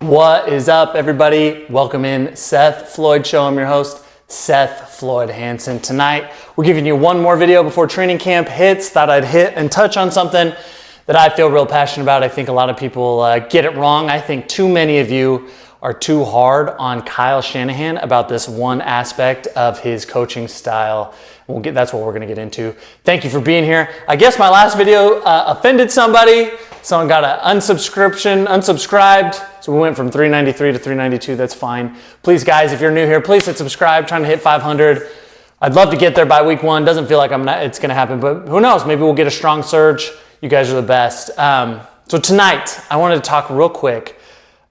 What is up, everybody? Welcome in Seth Floyd Show. I'm your host, Seth Floyd Hansen. Tonight, we're giving you one more video before training camp hits. Thought I'd hit and touch on something that I feel real passionate about. I think a lot of people get it wrong. I think too many of you are too hard on Kyle Shanahan about this one aspect of his coaching style. That's what we're going to get into. Thank you for being here. I guess my last video offended somebody. Someone got an unsubscribed. So we went from 393 to 392. That's fine. Please, guys, if you're new here, please hit subscribe. Trying to hit 500. I'd love to get there by week one. Doesn't feel like it's going to happen, but who knows? Maybe we'll get a strong surge. You guys are the best. So tonight, I wanted to talk real quick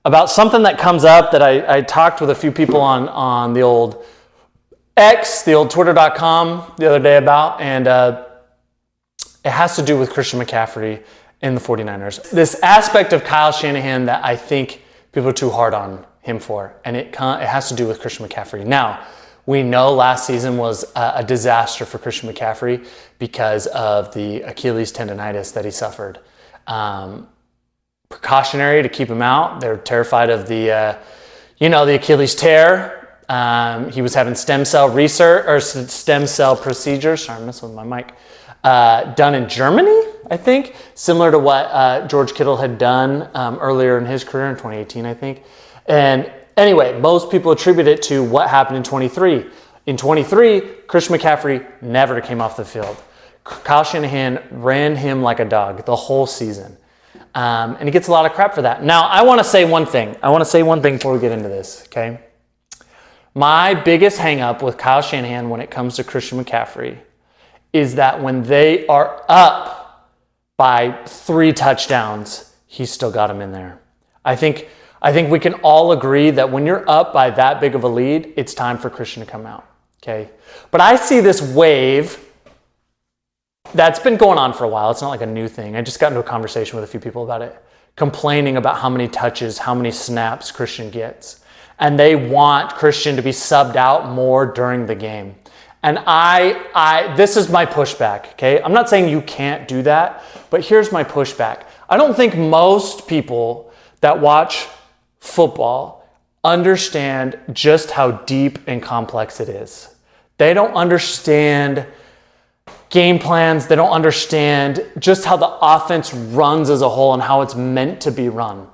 about something that comes up that I talked with a few people on the old X, the old Twitter.com the other day about, and it has to do with Christian McCaffrey in the 49ers. This aspect of Kyle Shanahan that I think people are too hard on him for, and it has to do with Christian McCaffrey. Now, we know last season was a disaster for Christian McCaffrey because of the Achilles tendonitis that he suffered. Precautionary to keep him out. They're terrified of the Achilles tear. He was having stem cell procedures. Sorry, I'm messing with my mic. Done in Germany, I think, similar to what George Kittle had done earlier in his career in 2018, I think. And anyway, most people attribute it to what happened in 23. In 23, Christian McCaffrey never came off the field. Kyle Shanahan ran him like a dog the whole season. And he gets a lot of crap for that. Now, I want to say one thing. Before we get into this, okay? My biggest hang-up with Kyle Shanahan when it comes to Christian McCaffrey is that when they are up by 3 touchdowns, he's still got him in there. I think we can all agree that when you're up by that big of a lead, it's time for Christian to come out, okay? But I see this wave that's been going on for a while. It's not like a new thing. I just got into a conversation with a few people about it, complaining about how many touches, how many snaps Christian gets. And they want Christian to be subbed out more during the game. And this is my pushback, okay? I'm not saying you can't do that, but here's my pushback. I don't think most people that watch football understand just how deep and complex it is. They don't understand game plans. They don't understand just how the offense runs as a whole and how it's meant to be run.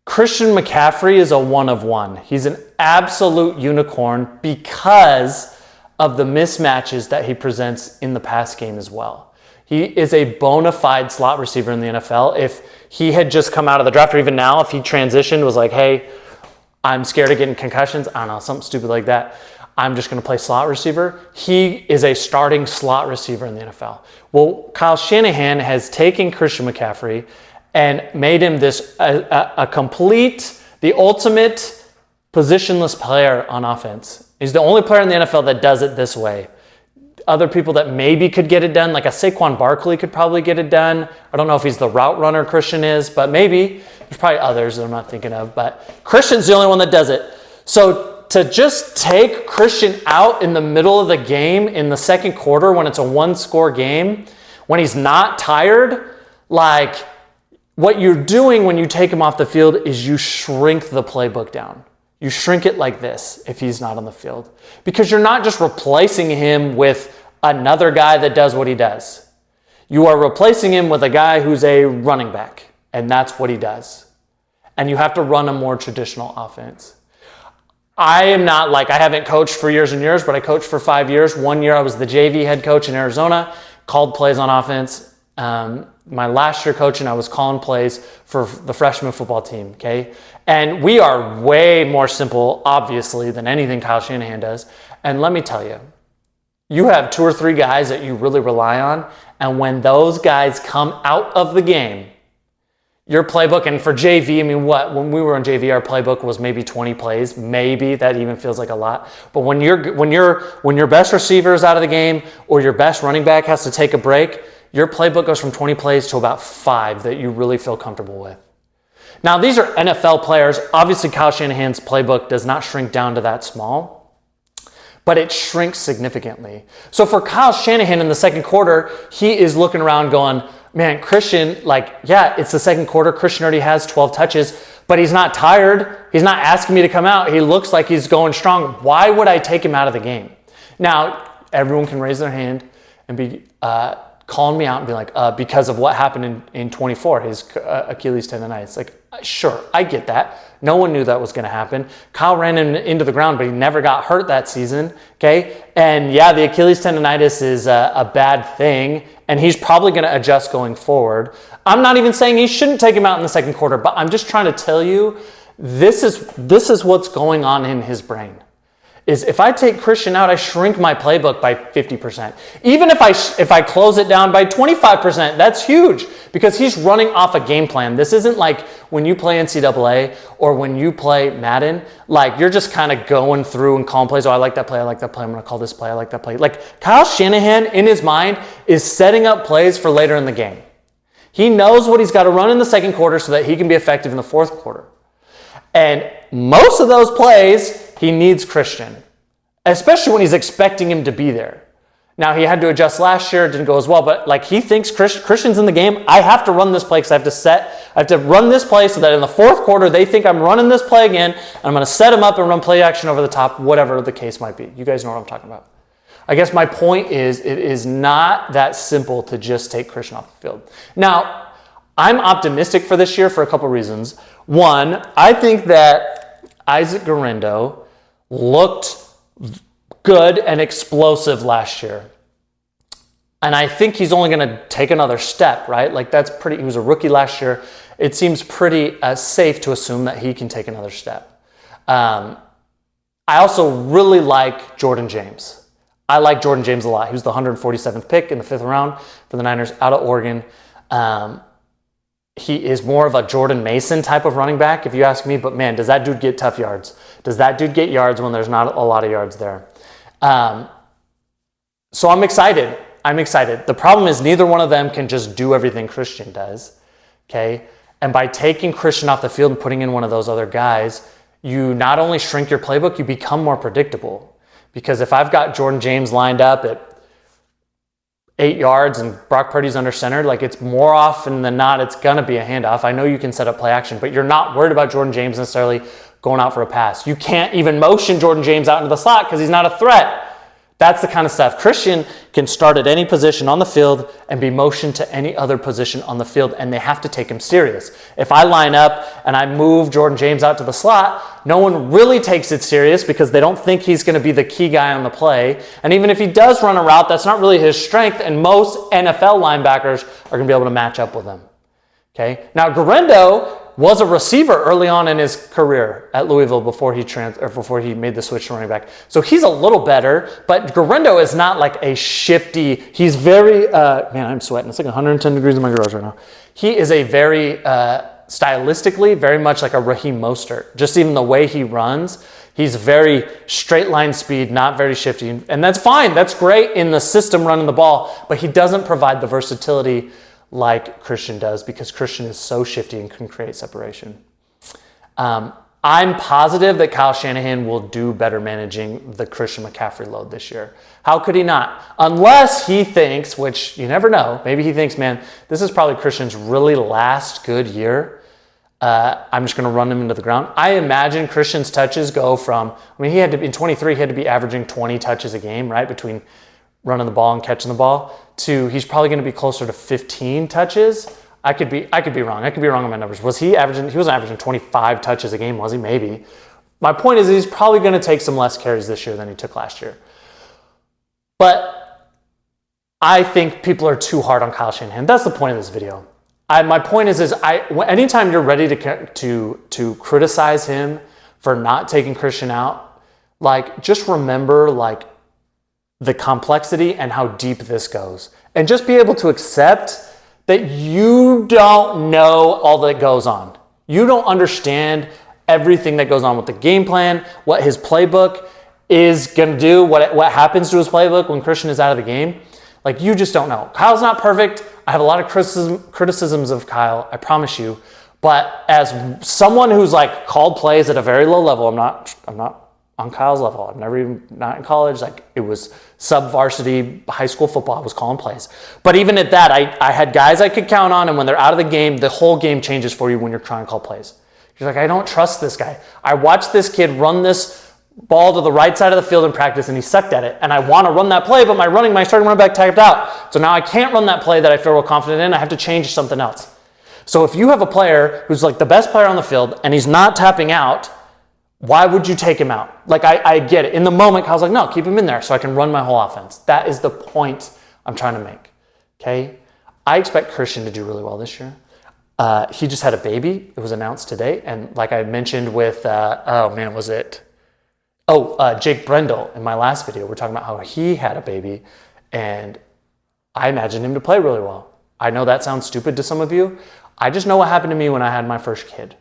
Christian McCaffrey is a one of one. He's an absolute unicorn because of the mismatches that he presents in the pass game as well. He is a bona fide slot receiver in the NFL. If he had just come out of the draft, or even now, if he transitioned, was like, hey, I'm scared of getting concussions, I don't know, something stupid like that, I'm just going to play slot receiver. He is a starting slot receiver in the NFL. Well, Kyle Shanahan has taken Christian McCaffrey and made him this a complete, the ultimate positionless player on offense. He's the only player in the NFL that does it this way. Other people that maybe could get it done, like a Saquon Barkley could probably get it done. I don't know if he's the route runner Christian is, but maybe. There's probably others that I'm not thinking of, but Christian's the only one that does it. So to just take Christian out in the middle of the game in the second quarter when it's a one-score game, when he's not tired, like what you're doing when you take him off the field is you shrink the playbook down. You shrink it like this if he's not on the field. Because you're not just replacing him with another guy that does what he does. You are replacing him with a guy who's a running back, and that's what he does. And you have to run a more traditional offense. I am not I haven't coached for years and years, but I coached for 5 years. 1 year I was the JV head coach in Arizona, called plays on offense. My last year coaching, I was calling plays for the freshman football team, okay? And we are way more simple, obviously, than anything Kyle Shanahan does. And let me tell you, you have 2 or 3 guys that you really rely on, and when those guys come out of the game, your playbook, and for JV, I mean, when we were on JV, our playbook was maybe 20 plays, maybe. That even feels like a lot. But when your best receiver is out of the game or your best running back has to take a break, your playbook goes from 20 plays to about 5 that you really feel comfortable with. Now, these are NFL players. Obviously, Kyle Shanahan's playbook does not shrink down to that small, but it shrinks significantly. So for Kyle Shanahan in the second quarter, he is looking around going, man, Christian, it's the second quarter. Christian already has 12 touches, but he's not tired. He's not asking me to come out. He looks like he's going strong. Why would I take him out of the game? Now, everyone can raise their hand and be calling me out and be like, because of what happened in 24, his Achilles tendonitis. Like, sure, I get that. No one knew that was going to happen. Kyle ran into the ground, but he never got hurt that season, okay? And yeah, the Achilles tendonitis is a bad thing, and he's probably going to adjust going forward. I'm not even saying he shouldn't take him out in the second quarter, but I'm just trying to tell you, this is what's going on in his brain. Is if I take Christian out, I shrink my playbook by 50%. Even if I close it down by 25%, that's huge because he's running off a game plan. This isn't like when you play NCAA or when you play Madden, like you're just kind of going through and calling plays. Oh, I like that play. I like that play. I'm going to call this play. I like that play. Like Kyle Shanahan in his mind is setting up plays for later in the game. He knows what he's got to run in the second quarter so that he can be effective in the fourth quarter. And most of those plays, he needs Christian, especially when he's expecting him to be there. Now, he had to adjust last year. It didn't go as well, but like he thinks Christian's in the game. I have to run this play because I have to run this play so that in the fourth quarter, they think I'm running this play again. And I'm going to set him up and run play action over the top, whatever the case might be. You guys know what I'm talking about. I guess my point is it is not that simple to just take Christian off the field. Now, I'm optimistic for this year for a couple reasons. One, I think that Isaac Guerrero looked good and explosive last year. And I think he's only going to take another step, right? Like he was a rookie last year. It seems pretty safe to assume that he can take another step. I also really like Jordan James. I like Jordan James a lot. He was the 147th pick in the 5th round for the Niners out of Oregon. He is more of a Jordan Mason type of running back, if you ask me. But man, does that dude get tough yards? Does that dude get yards when there's not a lot of yards there? So I'm excited. The problem is neither one of them can just do everything Christian does, okay? And by taking Christian off the field and putting in one of those other guys, you not only shrink your playbook, you become more predictable. Because if I've got Jordan James lined up at 8 yards and Brock Purdy's under center, like it's more often than not, it's going to be a handoff. I know you can set up play action, but you're not worried about Jordan James necessarily going out for a pass. You can't even motion Jordan James out into the slot because he's not a threat. That's the kind of stuff. Christian can start at any position on the field and be motioned to any other position on the field, and they have to take him serious. If I line up and I move Jordan James out to the slot, no one really takes it serious because they don't think he's going to be the key guy on the play. And even if he does run a route, that's not really his strength, and most NFL linebackers are going to be able to match up with him. Okay? Now, Guerrero was a receiver early on in his career at Louisville before he made the switch to running back. So he's a little better, but Guerrero is not like a shifty. He's very, man, I'm sweating. It's like 110 degrees in my garage right now. He is a very, stylistically, very much like a Raheem Mostert. Just even the way he runs, he's very straight line speed, not very shifty. And that's fine. That's great in the system running the ball, but he doesn't provide the versatility like Christian does because Christian is so shifty and can create separation. I'm positive that Kyle Shanahan will do better managing the Christian McCaffrey load this year. How could he not? Unless he thinks, which you never know, maybe he thinks, man, this is probably Christian's really last good year. I'm just going to run him into the ground. I imagine Christian's touches go from, in 23, he had to be averaging 20 touches a game, right? Between running the ball and catching the ball, to he's probably going to be closer to 15 touches. I could be wrong. I could be wrong on my numbers. He wasn't averaging 25 touches a game, was he? Maybe. My point is he's probably going to take some less carries this year than he took last year. But I think people are too hard on Kyle Shanahan. That's the point of this video. My point is anytime you're ready to criticize him for not taking Christian out, like just remember like the complexity and how deep this goes. And just be able to accept that you don't know all that goes on. You don't understand everything that goes on with the game plan, what his playbook is going to do, what happens to his playbook when Christian is out of the game. Like, you just don't know. Kyle's not perfect. I have a lot of criticisms of Kyle, I promise you. But as someone who's like called plays at a very low level, I'm not on Kyle's level. I've never even, not in college, like it was sub-varsity high school football, I was calling plays. But even at that, I had guys I could count on, and when they're out of the game, the whole game changes for you when you're trying to call plays. He's like, I don't trust this guy. I watched this kid run this ball to the right side of the field in practice, and he sucked at it. And I want to run that play, but my starting running back tapped out. So now I can't run that play that I feel real confident in. I have to change something else. So if you have a player who's like the best player on the field and he's not tapping out, why would you take him out? Like, I get it. In the moment, Kyle's like, no, keep him in there so I can run my whole offense. That is the point I'm trying to make, okay? I expect Christian to do really well this year. He just had a baby. It was announced today. And like I mentioned with, Jake Brendel in my last video, we're talking about how he had a baby. And I imagined him to play really well. I know that sounds stupid to some of you. I just know what happened to me when I had my first kid.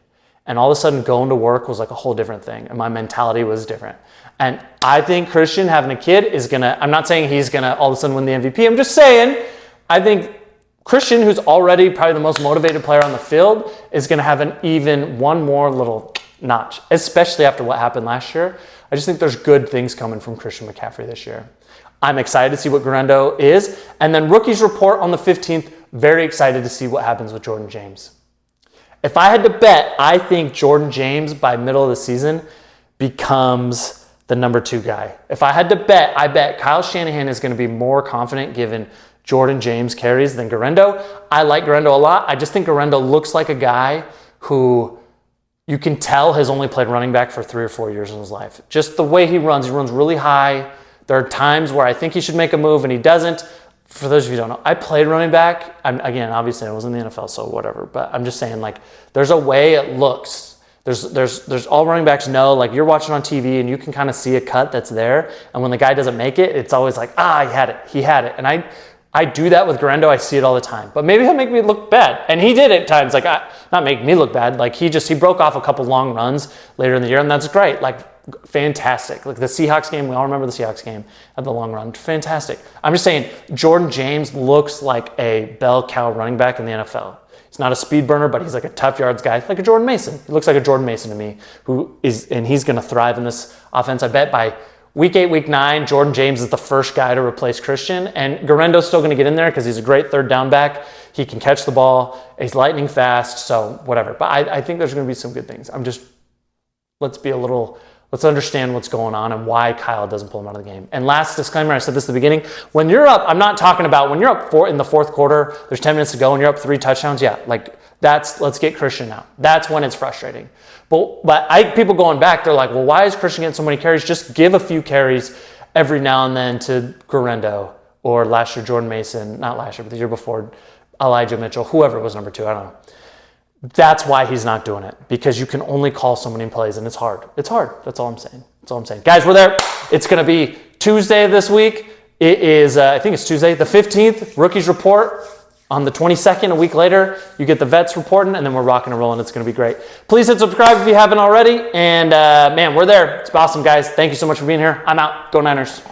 And all of a sudden going to work was like a whole different thing. And my mentality was different. And I think Christian having a kid is going to, I'm not saying he's going to all of a sudden win the MVP. I'm just saying, I think Christian, who's already probably the most motivated player on the field, is going to have an even one more little notch, especially after what happened last year. I just think there's good things coming from Christian McCaffrey this year. I'm excited to see what Guerrero is. And then rookies report on the 15th, very excited to see what happens with Jordan James. If I had to bet, I think Jordan James by middle of the season becomes the number 2 guy. If I had to bet, I bet Kyle Shanahan is going to be more confident given Jordan James carries than Guerrero. I like Guerrero a lot. I just think Guerrero looks like a guy who you can tell has only played running back for 3 or 4 years in his life. Just the way he runs really high. There are times where I think he should make a move and he doesn't. For those of you who don't know, I played running back. Again, obviously I was in the NFL, so whatever. But I'm just saying, like, there's a way it looks. There's all running backs know, like, you're watching on TV and you can kind of see a cut that's there. And when the guy doesn't make it, it's always like, he had it. And I do that with Guerrero. I see it all the time. But maybe he'll make me look bad. And he did at times. Like, not make me look bad. Like, he broke off a couple long runs later in the year, and that's great. Like, fantastic. Like the Seahawks game, we all remember the Seahawks game at the long run. Fantastic. I'm just saying, Jordan James looks like a bell cow running back in the NFL. He's not a speed burner, but he's like a tough yards guy, like a Jordan Mason. He looks like a Jordan Mason to me, and he's going to thrive in this offense. I bet by week 8, week 9, Jordan James is the first guy to replace Christian, and Guerrero's still going to get in there because he's a great third down back. He can catch the ball. He's lightning fast, so whatever. But I think there's going to be some good things. Let's understand what's going on and why Kyle doesn't pull him out of the game. And last disclaimer, I said this at the beginning. When you're up, I'm not talking about when you're up in the fourth quarter, there's 10 minutes to go and you're up 3 touchdowns. Yeah, like let's get Christian out. That's when it's frustrating. But people going back, they're like, well, why is Christian getting so many carries? Just give a few carries every now and then to Guerrero or last year Jordan Mason, not last year, but the year before Elijah Mitchell, whoever was number 2, I don't know. That's why he's not doing it, because you can only call so many plays, and it's hard. It's hard. That's all I'm saying. Guys, we're there. It's going to be Tuesday this week. It is, I think it's Tuesday, the 15th, rookies report. On the 22nd, a week later, you get the vets reporting, and then we're rocking and rolling. It's going to be great. Please hit subscribe if you haven't already. And, man, we're there. It's awesome, guys. Thank you so much for being here. I'm out. Go Niners.